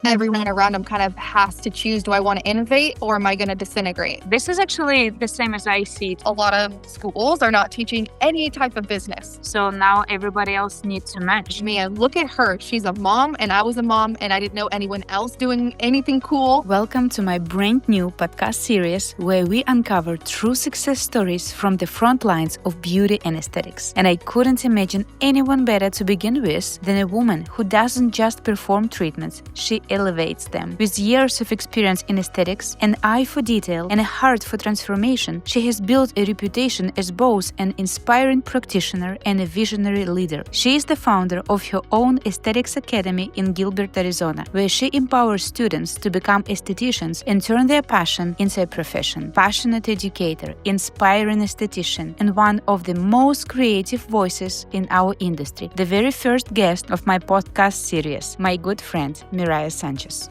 everyone around them kind of has to choose, do I want to innovate or am I going to disintegrate? This is actually the same as I see it. A lot of schools are not teaching any type of business. So now everybody else needs to match. Man, look at her. She's a mom and I was a mom and I didn't know anyone else doing anything cool. Welcome to my brand new podcast series where we uncover true success stories from the front lines of beauty and aesthetics. And I couldn't imagine anyone better to begin with than a woman who doesn't just perform treatments, she elevates them. With years of experience in aesthetics, an eye for detail, and a heart for transformation, she has built a reputation as both an inspiring practitioner and a visionary leader. She is the founder of her own Aesthetics Academy in Gilbert, Arizona, where she empowers students to become estheticians and turn their passion into a profession. Passionate educator, inspiring esthetician, and one of the most creative voices in our industry. The very first guest of my podcast series, my good friend, Mariah Sanchez.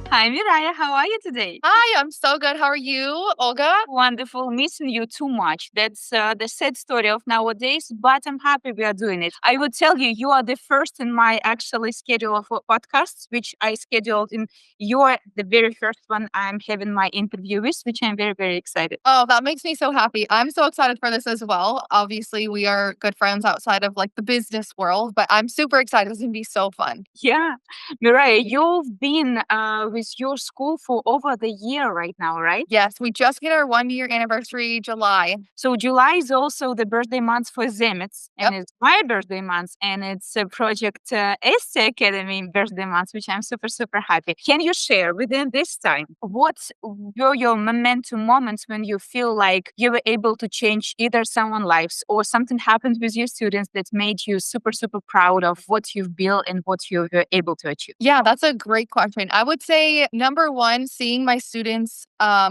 Hi, Mariah. How are you today? Hi, I'm so good. How are you, Olga? Wonderful. Missing you too much. That's the sad story of nowadays, but I'm happy we are doing it. I would tell you, you are the first in my actually schedule of podcasts, which I scheduled in. You're the very first one I'm having my interview with, which I'm very, very excited. Oh, that makes me so happy. I'm so excited for this as well. Obviously, we are good friends outside of like the business world, but I'm super excited. It's going to be so fun. Yeah. Mariah, you've been with your school for over the year right now, right? Yes, we just hit our 1-year anniversary, July. So July is also the birthday month for Zemets, and Yep. it's my birthday month, and it's a Project Esty Academy birthday month, which I'm super, super happy. Can you share within this time, what were your momentum moments when you feel like you were able to change either someone's lives or something happened with your students that made you super, super proud of what you've built and what you were able to achieve? Yeah, that's a great question. I would say number one, seeing my students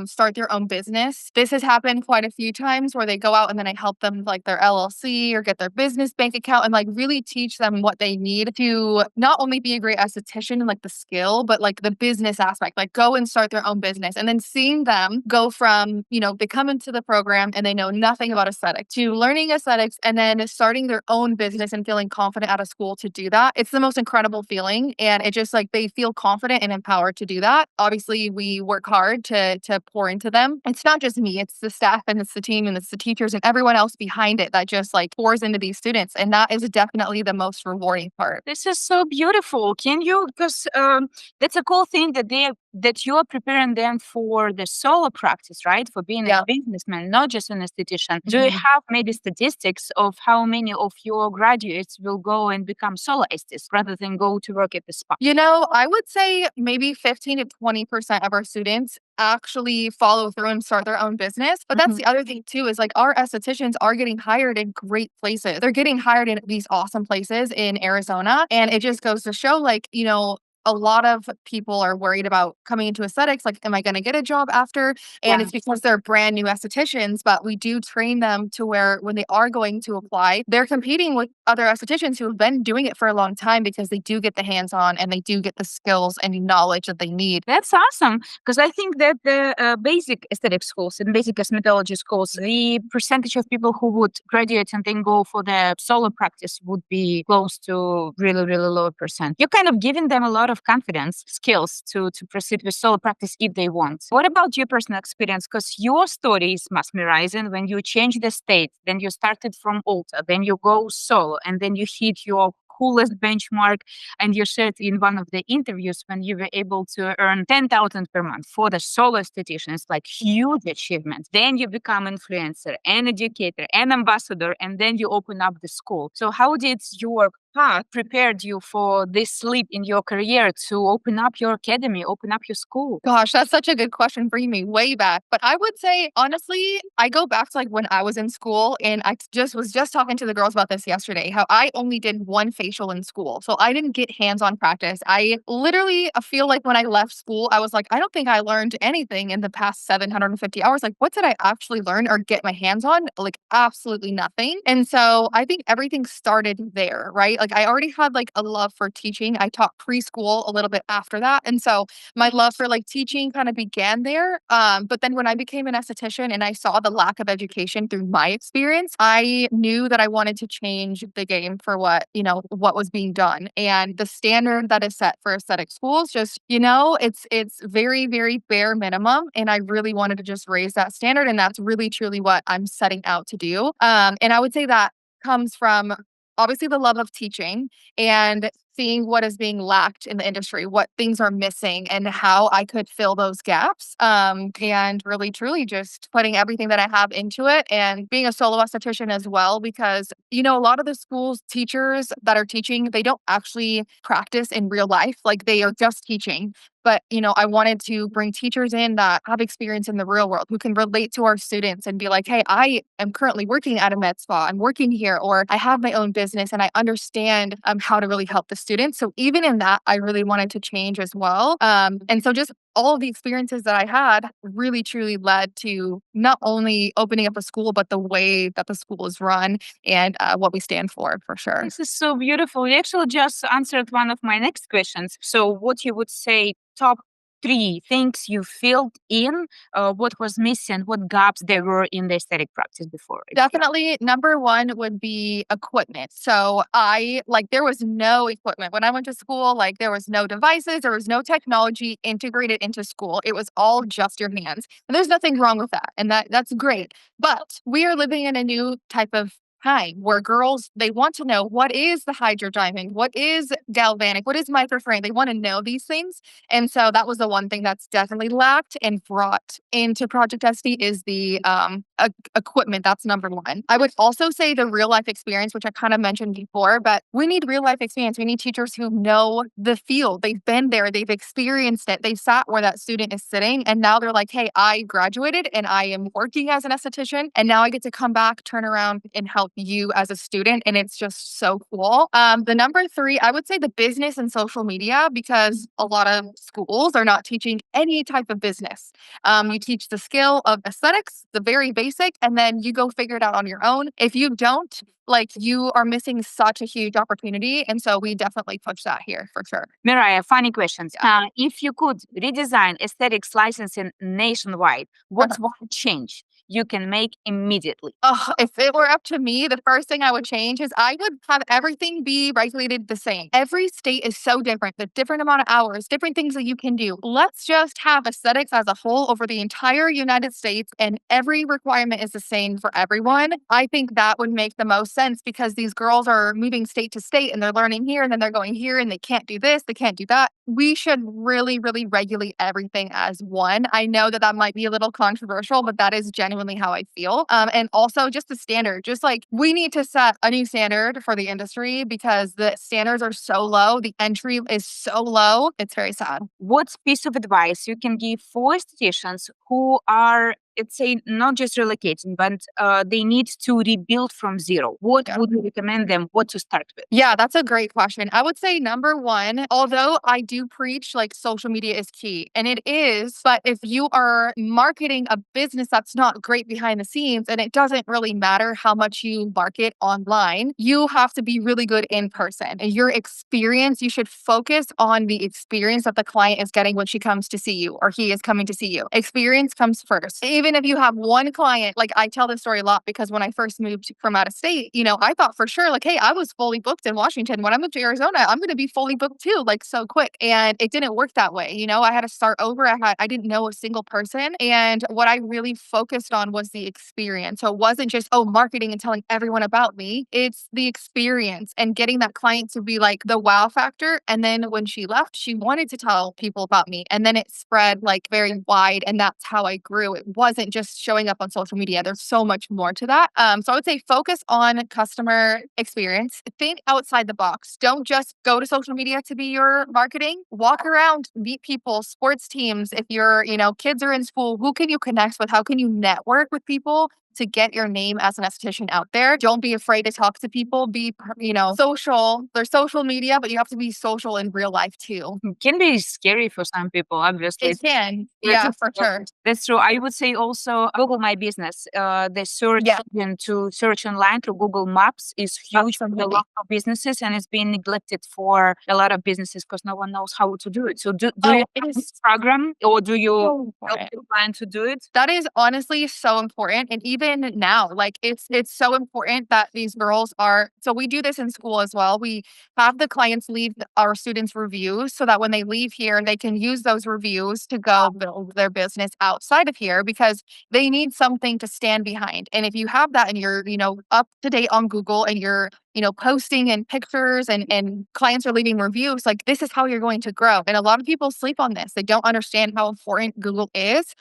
start their own business. This has happened quite a few times where they go out and then I help them like their LLC or get their business bank account and like really teach them what they need to not only be a great esthetician and like the skill, but like the business aspect, like go and start their own business. And then seeing them go from, they come into the program and they know nothing about aesthetics to learning aesthetics and then starting their own business and feeling confident out of school to do that. It's the most incredible feeling. And it just like they feel confident and empowered to do that. Obviously, we work hard to pour into them. It's not just me, it's the staff and it's the team and it's the teachers and everyone else behind it that just like pours into these students. And that is definitely the most rewarding part. This is so beautiful. Can you, because that's a cool thing that you are preparing them for the solo practice, right? For being Yeah. a businessman, not just an esthetician. Do Mhm. you have maybe statistics of how many of your graduates will go and become solo esthetists rather than go to work at the spa? I would say maybe 15 to 20% of our students actually follow through and start their own business. But that's Mhm. the other thing too, is like our estheticians are getting hired in great places. They're getting hired in these awesome places in Arizona. And it just goes to show like, a lot of people are worried about coming into aesthetics. Like, am I going to get a job after? And Yeah. it's because they're brand new estheticians, but we do train them to where when they are going to apply, they're competing with other estheticians who have been doing it for a long time because they do get the hands on and they do get the skills and knowledge that they need. That's awesome, because I think that the basic aesthetic schools and basic cosmetology schools, the percentage of people who would graduate and then go for the solo practice would be close to really, really low percent. You're kind of giving them a lot of confidence, skills to proceed with solo practice if they want. What about your personal experience? Because your story is mesmerizing. When you change the state, then you started from Ulta, then you go solo, and then you hit your coolest benchmark, and you shared in one of the interviews when you were able to earn 10,000 per month for the solo esthetician. It's like huge achievement. Then you become influencer and educator and ambassador, and then you open up the school. So how did your path prepared you for this leap in your career to open up your academy, open up your school? Gosh, that's such a good question, bringing me way back. But I would say, honestly, I go back to like when I was in school and I was just talking to the girls about this yesterday, how I only did one facial in school. So I didn't get hands-on practice. I literally feel like when I left school, I was like, I don't think I learned anything in the past 750 hours. Like, what did I actually learn or get my hands on? Like, absolutely nothing. And so I think everything started there, right? Like I already had like a love for teaching. I taught preschool a little bit after that. And so my love for like teaching kind of began there. But then when I became an esthetician and I saw the lack of education through my experience, I knew that I wanted to change the game for what was being done. And the standard that is set for aesthetic schools, just, it's very, very bare minimum. And I really wanted to just raise that standard. And that's really truly what I'm setting out to do. And I would say that comes from obviously the love of teaching and seeing what is being lacked in the industry, what things are missing, and how I could fill those gaps. And really, truly just putting everything that I have into it and being a solo esthetician as well, because, a lot of the schools teachers that are teaching, they don't actually practice in real life. Like they are just teaching. But, I wanted to bring teachers in that have experience in the real world who can relate to our students and be like, hey, I am currently working at a med spa. I'm working here, or I have my own business and I understand how to really help the students. So even in that, I really wanted to change as well. And so just all of the experiences that I had really truly led to not only opening up a school, but the way that the school is run and what we stand for sure. This is so beautiful. You actually just answered one of my next questions. So, what you would say, top 3 things you filled in, what was missing, what gaps there were in the aesthetic practice before? Definitely number one would be equipment. So there was no equipment. When I went to school, like there was no devices, there was no technology integrated into school. It was all just your hands. And there's nothing wrong with that. And that's great. But we are living in a new type of time where girls, they want to know what is the hydrodiming, what is galvanic, what is microframe. They want to know these things. And so that was the one thing that's definitely lacked and brought into Project Esty is the equipment. That's number one. I would also say the real life experience, which I kind of mentioned before, but we need real life experience. We need teachers who know the field. They've been there. They've experienced it. They sat where that student is sitting. And now they're like, hey, I graduated and I am working as an esthetician. And now I get to come back, turn around and help you as a student. And it's just so cool. The number 3, I would say the business and social media, because a lot of schools are not teaching any type of business. You teach the skill of aesthetics, the very basic, and then you go figure it out on your own. If you don't, you are missing such a huge opportunity. And so we definitely push that here for sure. Mariah, funny questions. If you could redesign aesthetics licensing nationwide, what's one change you can make immediately? If it were up to me, the first thing I would change is I would have everything be regulated the same. Every state is so different, the different amount of hours, different things that you can do. Let's just have aesthetics as a whole over the entire United States, and every requirement is the same for everyone. I think that would make the most sense because these girls are moving state to state and they're learning here and then they're going here and they can't do this, they can't do that. We should really, really regulate everything as one. I know that might be a little controversial, but that is genuinely how I feel. And also just the standard, just like we need to set a new standard for the industry because the standards are so low. The entry is so low. It's very sad. What piece of advice you can give for estheticians who are, let's say, not just relocating, but they need to rebuild from zero? What would you recommend them? What to start with? Yeah, that's a great question. I would say number one, although I do preach social media is key, and it is, but if you are marketing a business that's not great behind the scenes, and it doesn't really matter how much you market online, you have to be really good in person. And your experience, you should focus on the experience that the client is getting when she comes to see you or he is coming to see you. Experience comes first. Even if you have one client, I tell this story a lot because when I first moved from out of state, I thought for sure, hey, I was fully booked in Washington. When I moved to Arizona, I'm going to be fully booked too, so quick. And it didn't work that way. I had to start over. I didn't know a single person. And what I really focused on was the experience. So it wasn't just, marketing and telling everyone about me. It's the experience and getting that client to be the wow factor. And then when she left, she wanted to tell people about me. And then it spread very wide. And that's how I grew. It wasn't just showing up on social media. There's so much more to that. So I would say focus on customer experience. Think outside the box. Don't just go to social media to be your marketing. Walk around, meet people, sports teams. If your, kids are in school, who can you connect with? How can you network with people? to get your name as an esthetician out there. Don't be afraid to talk to people. Be, social. There's social media, but you have to be social in real life too. It can be scary for some people, obviously. It can. That's Yeah, for sure. That's true. I would say also Google My Business. The search Yeah. engine to search online through Google Maps is huge for a Absolutely. lot of businesses, and it's been neglected for a lot of businesses because no one knows how to do it. So do you It have is this program, or do you so help important. your client to do it? That is honestly so important. And even now, like it's so important that these girls are, so we do this in school as well. We have the clients leave our students reviews so that when they leave here, they can use those reviews to go build their business outside of here because they need something to stand behind. And if you have that and you're, up to date on Google and you're, posting and pictures and clients are leaving reviews, like this is how you're going to grow. And a lot of people sleep on this. They don't understand how important Google is.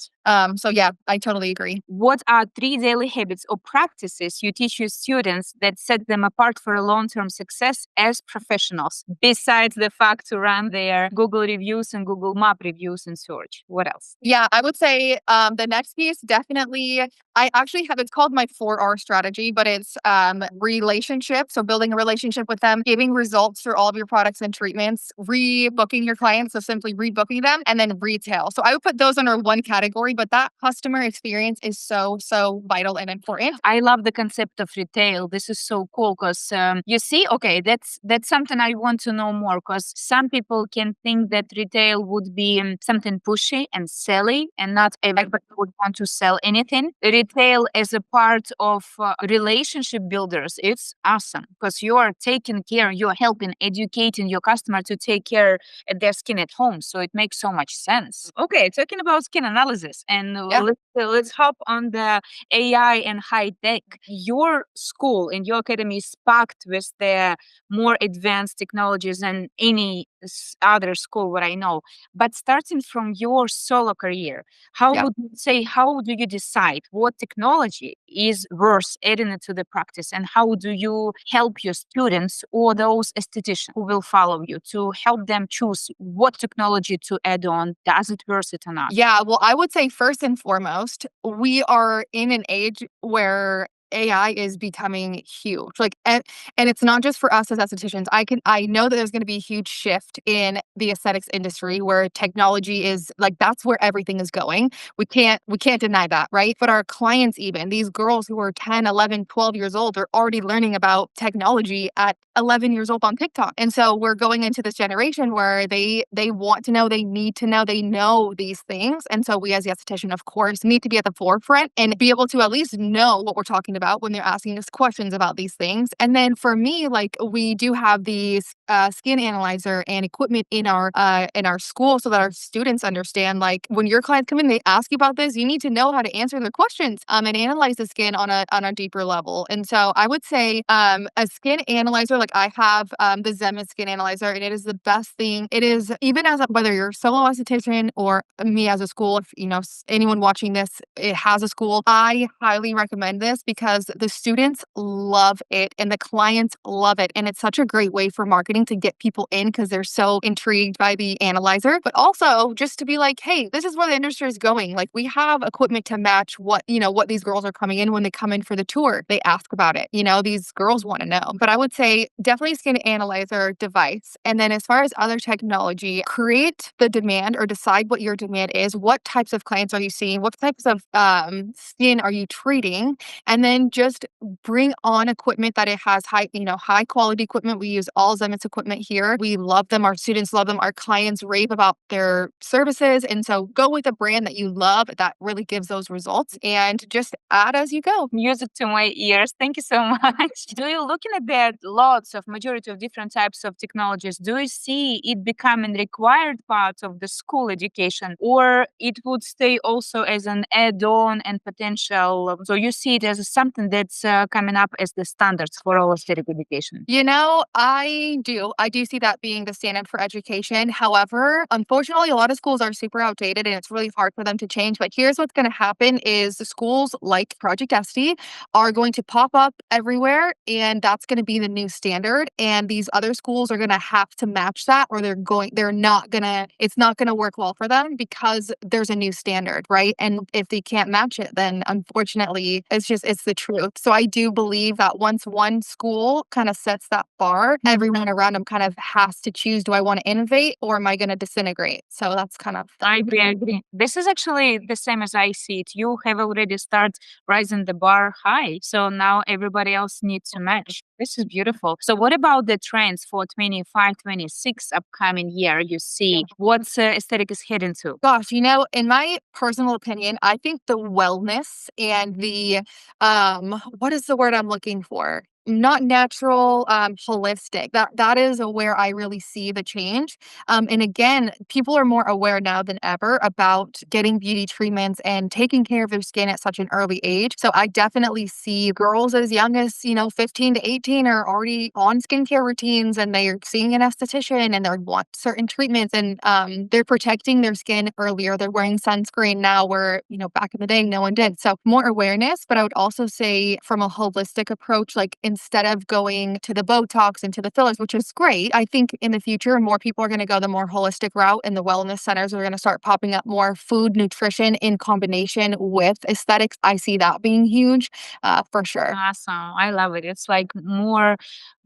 So yeah, I totally agree. What are 3 daily habits or practices you teach your students that set them apart for a long-term success as professionals, besides the fact to run their Google reviews and Google Map reviews and search? What else? Yeah, I would say the next piece definitely, I actually have, it's called my 4R strategy, but it's relationship. So building a relationship with them, giving results for all of your products and treatments, rebooking your clients. So simply rebooking them, and then retail. So I would put those under one category, but that customer experience is so, so vital and important. I love the concept of retail. This is so cool because you see, okay, that's something I want to know more because some people can think that retail would be something pushy and selly, and not everybody would want to sell anything. Retail as a part of relationship builders, it's awesome because you are taking care, you are helping, educating your customer to take care of their skin at home. So it makes so much sense. Okay, talking about skin analysis, and Yeah. let's hop on the AI and high tech. Your school and your academy is packed with the more advanced technologies than any other school what I know. But starting from your solo career, how Yeah. would you say, how do you decide what technology is worth adding into the practice? And how do you help your students or those estheticians who will follow you to help them choose what technology to add on? Does it worth it or not? Yeah, well, I would say first and foremost, we are in an age where AI is becoming huge. Like, and it's not just for us as estheticians. I know that there's going to be a huge shift in the aesthetics industry where technology is like that's where everything is going. We can't deny that, right? But our clients, even these girls who are 10, 11, 12 years old, are already learning about technology at 11 years old on TikTok. And so we're going into this generation where they want to know, they need to know, they know these things. And so we as the esthetician, of course, need to be at the forefront and be able to at least know what we're talking about when they're asking us questions about these things. And then for me, like we do have these skin analyzer and equipment in our school so that our students understand, like when your clients come in, they ask you about this, you need to know how to answer their questions and analyze the skin on a deeper level. And so I would say a skin analyzer, like I have the Zenith skin analyzer, and it is the best thing. It is, even as whether you're a solo esthetician or me as a school, if anyone watching this, it has a school, I highly recommend this because the students love it and the clients love it. And it's such a great way for marketing to get people in because they're so intrigued by the analyzer, but also just to be like, hey, this is where the industry is going. Like we have equipment to match what these girls are coming in when they come in for the tour. They ask about it. These girls want to know. But I would say definitely skin analyzer device. And then as far as other technology, create the demand or decide what your demand is. What types of clients are you seeing? What types of skin are you treating? And then just bring on equipment that it has high quality equipment. We use all Zenith equipment here. We love them. Our students love them. Our clients rave about their services. And so go with a brand that you love that really gives those results and just add as you go. Music to my ears. Thank you so much. Do you, looking at that lots of majority of different types of technologies, do you see it becoming required part of the school education, or it would stay also as an add-on and potential? So you see it as something that's coming up as the standards for all aesthetic education? I do. I do see that being the standard for education. However, unfortunately, a lot of schools are super outdated and it's really hard for them to change. But here's what's going to happen is the schools like Project Esty are going to pop up everywhere, and that's going to be the new standard. And these other schools are going to have to match that, or they're not going to, it's not going to work well for them because there's a new standard, right? And if they can't match it, then unfortunately, it's the truth. So I do believe that once one school kind of sets that bar, everyone around them kind of has to choose, do I want to innovate or am I going to disintegrate? So that's kind of I agree. This is actually the same as I see it. You have already started rising the bar high. So now everybody else needs to match. This is beautiful. So what about the trends for 25, 26 upcoming year? You see what's aesthetic is heading to? Gosh, in my personal opinion, I think the wellness and the what is the word I'm looking for? Not natural, holistic. That is where I really see the change. And again, people are more aware now than ever about getting beauty treatments and taking care of their skin at such an early age. So I definitely see girls as young as 15 to 18 are already on skincare routines, and they are seeing an esthetician and they want certain treatments, and they're protecting their skin earlier. They're wearing sunscreen now, where back in the day no one did. So more awareness, but I would also say from a holistic approach, like instead of going to the Botox and to the fillers, which is great, I think in the future, more people are going to go the more holistic route, and the wellness centers are going to start popping up more. Food, nutrition in combination with aesthetics, I see that being huge for sure. Awesome. I love it. It's like more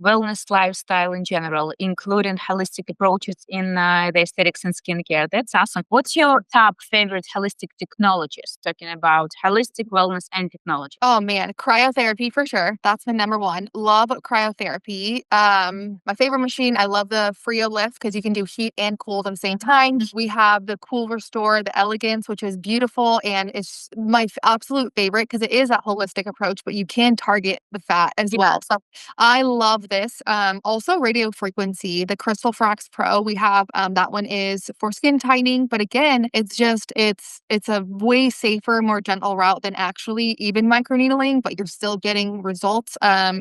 wellness lifestyle in general, including holistic approaches in the aesthetics and skincare. That's awesome. What's your top favorite holistic technologies? Talking about holistic wellness and technology. Oh man, cryotherapy for sure. That's my number one. Love cryotherapy. My favorite machine, I love the Frio Lift because you can do heat and cold at the same time. We have the Cool Restore, the Elegance, which is beautiful, and it's my absolute favorite because it is a holistic approach, but you can target the fat as well. So I love this. Also radio frequency, the Crystal Frax Pro. We have that one is for skin tightening, but again, it's a way safer, more gentle route than actually even microneedling, but you're still getting results.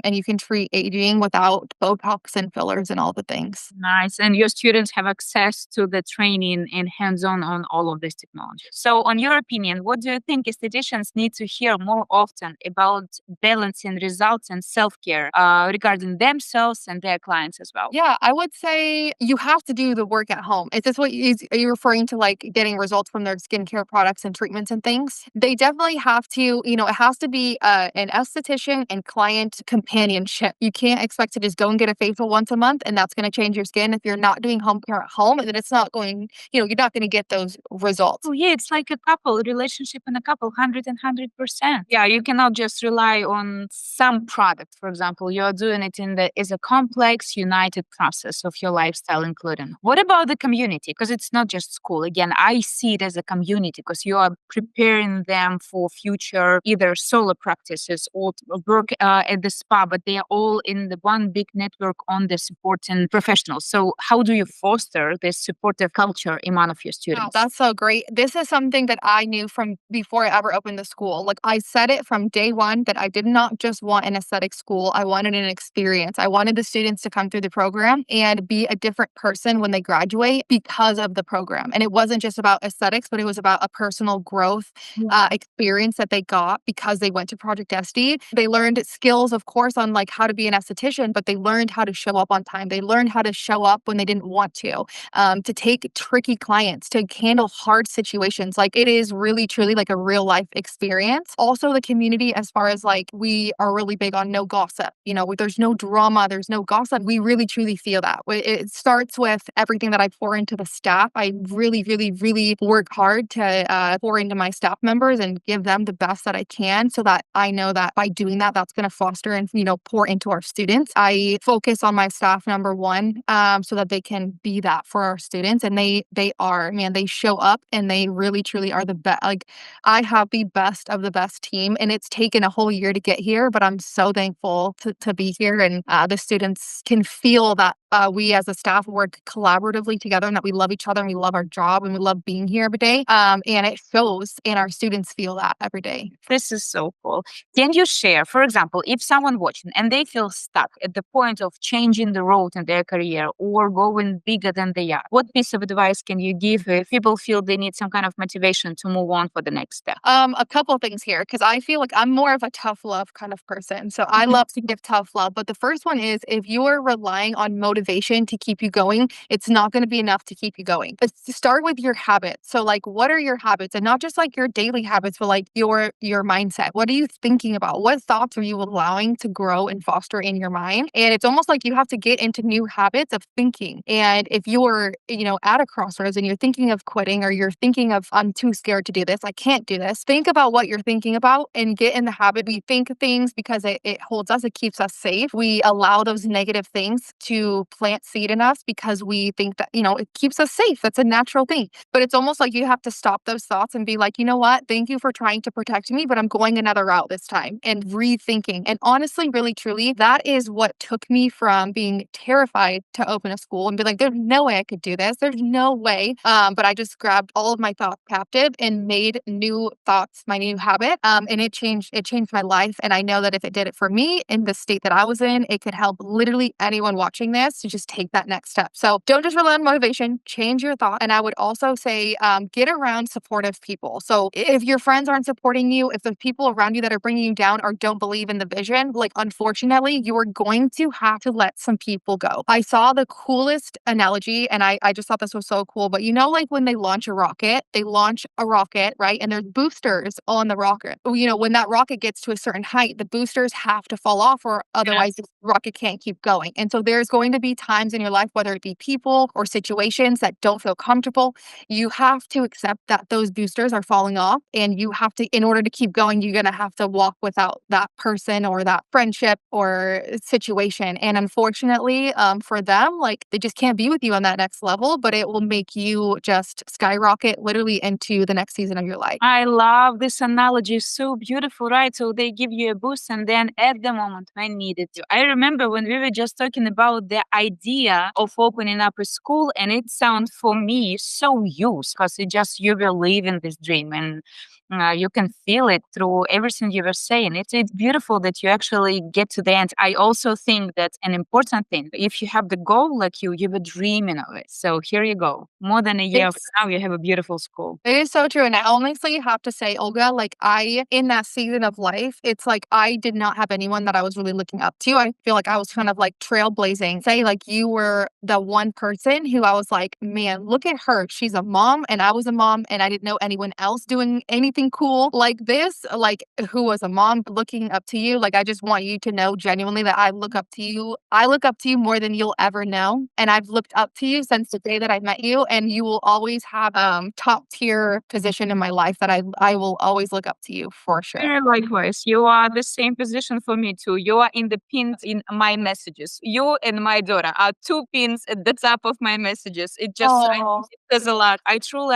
And you can treat aging without Botox and fillers and all the things. Nice. And your students have access to the training and hands-on on all of this technology. So, on your opinion, what do you think estheticians need to hear more often about balancing results and self-care regarding themselves and their clients as well? Yeah, I would say you have to do the work at home. Is this are you referring to, like getting results from their skincare products and treatments and things? They definitely have to, it has to be an esthetician and client companionship. You can't expect to just go and get a facial once a month and that's going to change your skin. If you're not doing home care at home, then it's not going, you're not going to get those results. Oh, yeah, it's like a couple relationship in a couple, 100%. Yeah, you cannot just rely on some product. For example, you're doing it is a complex, united process of your lifestyle, including. What about the community? Because it's not just school. Again, I see it as a community because you are preparing them for future either solo practices or work at the spa, but they are all in the one big network on the supporting professionals. So how do you foster this supportive culture among of your Wow, students? that's so great. This is something that I knew from before I ever opened the school. Like I said it from day one that I did not just want an aesthetic school. I wanted an experience. I wanted the students to come through the program and be a different person when they graduate because of the program. And it wasn't just about aesthetics, but it was about a personal growth experience that they got because they went to Project Esty. They learned skills, of course, on like how to be an esthetician, but they learned how to show up on time. They learned how to show up when they didn't want to take tricky clients, to handle hard situations. Like it is really, truly like a real life experience. Also, the community, as far as like we are really big on no gossip. There's no drama, there's no gossip. We really, truly feel that. It starts with everything that I pour into the staff. I really, really, really work hard to pour into my staff members and give them the best that I can, so that I know that by doing that, that's going to foster and pour into our students. I focus on my staff number one, so that they can be that for our students, and they are, man, they show up and they really truly are the best. Like I have the best of the best team, and it's taken a whole year to get here, but I'm so thankful to be here, and the students can feel that we as a staff work collaboratively together and that we love each other and we love our job and we love being here every day. And it shows, and our students feel that every day. This is so cool. Can you share, for example, if someone watching and they feel stuck at the point of changing the road in their career or going bigger than they are, what piece of advice can you give if people feel they need some kind of motivation to move on for the next step? A couple of things here, because I feel like I'm more of a tough love kind of person. So I love to give tough love. But the first one is if you are relying on motivation to keep you going, it's not going to be enough to keep you going. But start with your habits. So like, what are your habits? And not just like your daily habits, but like your mindset. What are you thinking about? What thoughts are you allowing to grow and foster in your mind? And it's almost like you have to get into new habits of thinking. And if you're, at a crossroads and you're thinking of quitting or you're thinking of, I'm too scared to do this, I can't do this, think about what you're thinking about and get in the habit. We think things because it holds us, it keeps us safe. We allow those negative things to plant seed in us because we think that, it keeps us safe. That's a natural thing. But it's almost like you have to stop those thoughts and be like, you know what? Thank you for trying to protect me, but I'm going another route this time and rethinking. And honestly, really, truly, that is what took me from being terrified to open a school and be like, there's no way I could do this. There's no way. But I just grabbed all of my thoughts captive and made new thoughts my new habit. And it changed my life. And I know that if it did it for me in the state that I was in, it could help literally anyone watching this to just take that next step. So don't just rely on motivation, change your thought. And I would also say, get around supportive people. So if your friends aren't supporting you, if the people around you that are bringing you down or don't believe in the vision, like unfortunately, you are going to have to let some people go. I saw the coolest analogy and I just thought this was so cool. But like when they launch a rocket, right? And there's boosters on the rocket. When that rocket gets to a certain height, the boosters have to fall off or otherwise the rocket can't keep going. And so there's going to be times in your life, whether it be people or situations that don't feel comfortable, you have to accept that those boosters are falling off and you have to, in order to keep going, you're going to have to walk without that person or that friendship or situation. And unfortunately, for them, like they just can't be with you on that next level, but it will make you just skyrocket literally into the next season of your life. I love this analogy. So beautiful, right? So they give you a boost and then at the moment I needed to. I remember when we were just talking about the idea of opening up a school and it sounds for me so used because it just, you were living this dream and you can feel it through everything you were saying. It's beautiful that you actually get to the end. I also think that's an important thing. If you have the goal like you were dreaming of it. So here you go. More than a year from now, you have a beautiful school. It is so true. And I honestly have to say, Olga, like in that season of life, it's like I did not have anyone that I was really looking up to. I feel like I was kind of like trailblazing. Say like you were the one person who I was like, man, look at her. She's a mom and I was a mom and I didn't know anyone else doing anything cool like this, like who was a mom looking up to you. Like, I just want you to know genuinely that I look up to you. I look up to you more than you'll ever know. And I've looked up to you since the day that I met you. And you will always have top tier position in my life that I will always look up to you for sure. Very likewise. You are the same position for me too. You are in the pins in my messages. You and my daughter are two pins at the top of my messages. It just it says a lot. I truly,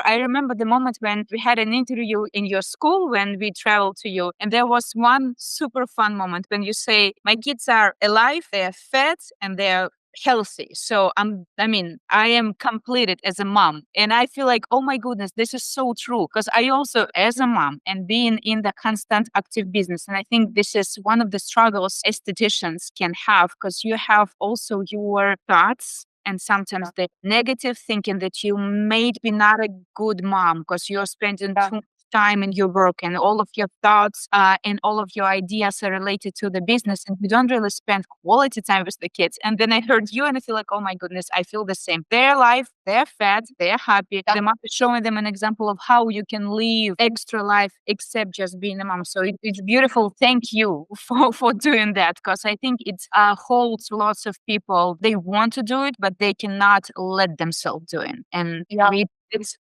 I remember the moment when we had an interview in your school when we traveled to you, and there was one super fun moment when you say, "My kids are alive, they are fed, and they are healthy. So I am completed as a mom." And I feel like, oh my goodness, this is so true. Because I also, as a mom and being in the constant active business, and I think this is one of the struggles estheticians can have, because you have also your thoughts and sometimes the negative thinking that you may be not a good mom because you're spending too much time in your work and all of your thoughts and all of your ideas are related to the business and you don't really spend quality time with the kids. And then I heard you and I feel like, oh my goodness, I feel the same. They're alive, they're fed, they're happy. The mom is showing them an example of how you can live extra life except just being a mom. So it's beautiful. Thank you for doing that, because I think it holds lots of people. They want to do it, but they cannot let themselves do it. And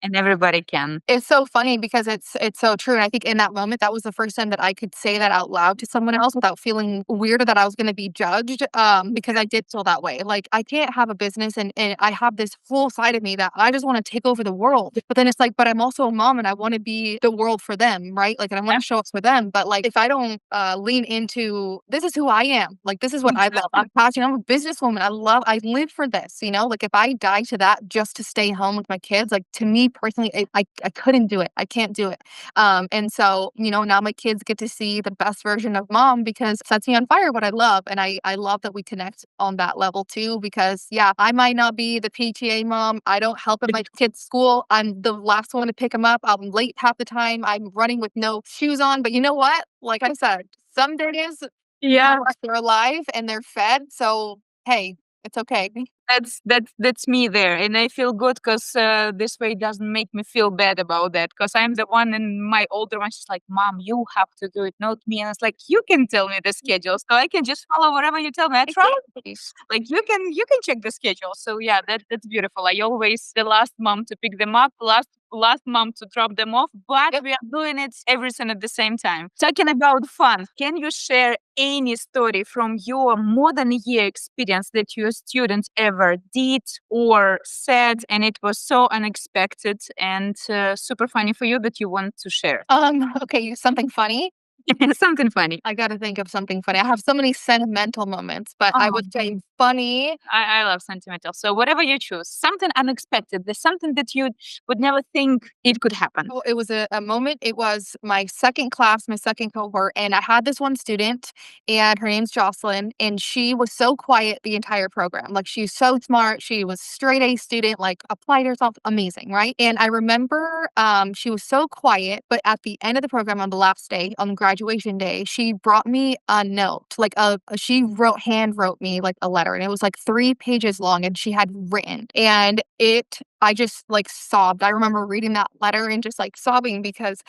And everybody can. It's so funny because it's so true, and I think in that moment, that was the first time that I could say that out loud to someone else without feeling weird or that I was gonna be judged, because I did feel that way. Like, I can't have a business and I have this whole side of me that I just wanna take over the world, but then it's like, but I'm also a mom and I wanna be the world for them, right? Like, and I wanna show up for them, but, like, if I don't, lean into, "This is who I am," like, "This is what I love. I'm passionate. I'm a businesswoman. I live for this," you know? Like, if I die to that just to stay home with my kids, like, to me personally, I couldn't do it. I can't do it. And so, now my kids get to see the best version of mom because it sets me on fire what I love. And I love that we connect on that level too, because yeah, I might not be the PTA mom. I don't help at my kids' school. I'm the last one to pick them up. I'm late half the time. I'm running with no shoes on. But you know what? Like I said, some days Yeah. they're alive and they're fed. So hey, it's okay. That's me there, and I feel good because this way it doesn't make me feel bad about that. Because I'm the one, and my older one, she's like, "Mom, you have to do it, not me." And it's like, you can tell me the schedule, so I can just follow whatever you tell me. I try. Like you can check the schedule. So yeah, that's beautiful. I always the last mom to pick them up, last mom to drop them off, but we are doing it everything at the same time. Talking about fun, can you share any story from your more than a year experience that your students ever did or said, and it was so unexpected and super funny for you that you want to share? Okay, something funny. Something funny. I gotta think of something funny. I have so many sentimental moments, but I Oh, would say funny. I love sentimental. So whatever you choose, something unexpected, there's something that you would never think it could happen. Oh, it was a moment. It was my second class, my second cohort, and I had this one student, and her name's Jocelyn, and she was so quiet the entire program. Like, she's so smart. She was straight A student, like applied herself, amazing, right? And I remember she was so quiet, but at the end of the program on the last day, on graduation day, she brought me a note, like she hand wrote me like a letter, and it was like 3 pages long, and she had written, and I just like sobbed. I remember reading that letter and just like sobbing because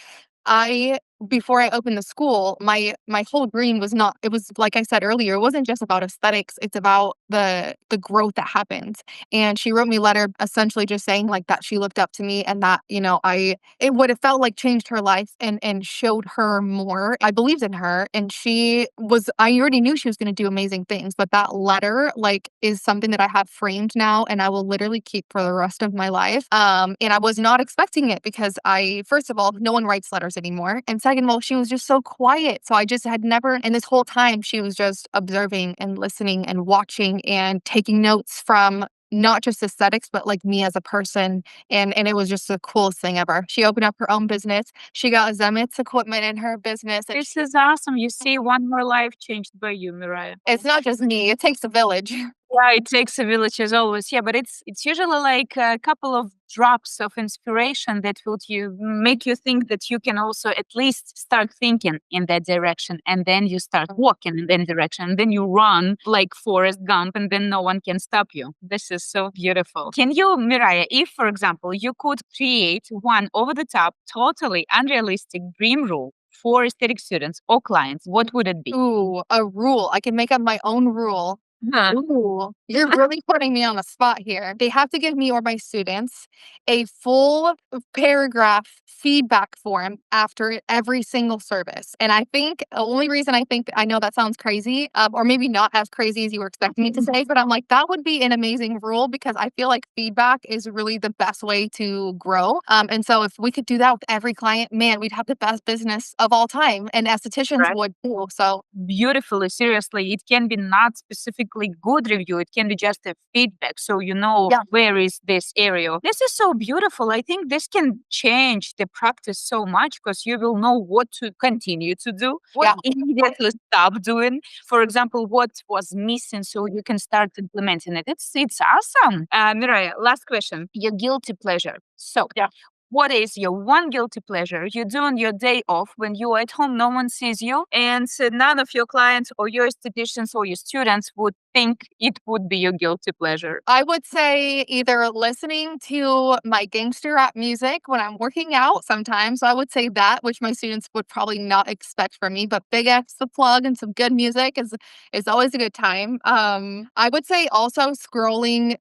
I before I opened the school, my whole dream was not, it was like I said earlier, it wasn't just about aesthetics, it's about the growth that happens. And she wrote me a letter essentially just saying like that she looked up to me and that, it would have felt like changed her life and showed her more. I believed in her and I already knew she was going to do amazing things, but that letter like is something that I have framed now and I will literally keep for the rest of my life. And I was not expecting it because first of all, no one writes letters anymore. And second of all, she was just so quiet. So I just had never, and this whole time she was just observing and listening and watching and taking notes from not just aesthetics, but like me as a person. And it was just the coolest thing ever. She opened up her own business. She got Zemit's equipment in her business. This is awesome. You see one more life changed by you, Mariah. It's not just me, it takes a village. Yeah, it takes a village as always. Yeah, but it's usually like a couple of drops of inspiration that would make you think that you can also at least start thinking in that direction, and then you start walking in that direction, and then you run like Forrest Gump, and then no one can stop you. This is so beautiful. Can you, Mariah, if for example you could create one over the top, totally unrealistic dream rule for aesthetic students or clients, what would it be? Ooh, a rule. I can make up my own rule. Huh. Ooh, you're really putting me on the spot here. They have to give me or my students a full paragraph feedback form after every single service. And I think the only reason I know that sounds crazy, or maybe not as crazy as you were expecting me to say, but I'm like, that would be an amazing rule because I feel like feedback is really the best way to grow. And so if we could do that with every client, man, we'd have the best business of all time. And estheticians Right. would too. So Beautifully, seriously, it can be not specifically good review, it can be just a feedback, so yeah. where is this area. This is so beautiful. I think this can change the practice so much because you will know what to continue to do, what immediately stop doing, for example, what was missing, so you can start implementing it. It's awesome. Mariah, last question, your guilty pleasure. So Yeah. what is your one guilty pleasure you do on your day off when you're at home, no one sees you, and none of your clients or your estheticians or your students would think it would be your guilty pleasure? I would say either listening to my gangster rap music when I'm working out sometimes. So I would say that, which my students would probably not expect from me, but Big X the plug and some good music is always a good time. I would say also scrolling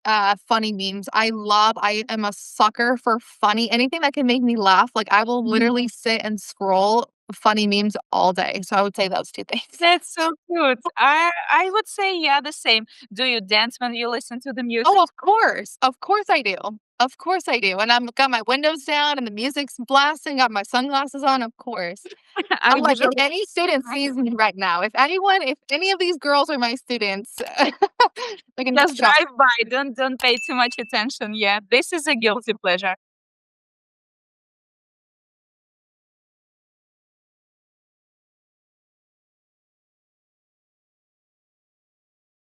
funny memes. I am a sucker for funny anything that can make me laugh. Like I will literally sit and scroll funny memes all day. So I would say those two things. That's so cute. I would say yeah, the same. Do you dance when you listen to the music? Oh, of course. Of course I do. Of course I do. And I'm got my windows down and the music's blasting, got my sunglasses on, of course. I I'm like, if usually any student sees me right now, if any of these girls are my students, they can just just shock. drive by. Don't pay too much attention. Yeah, this is a guilty pleasure.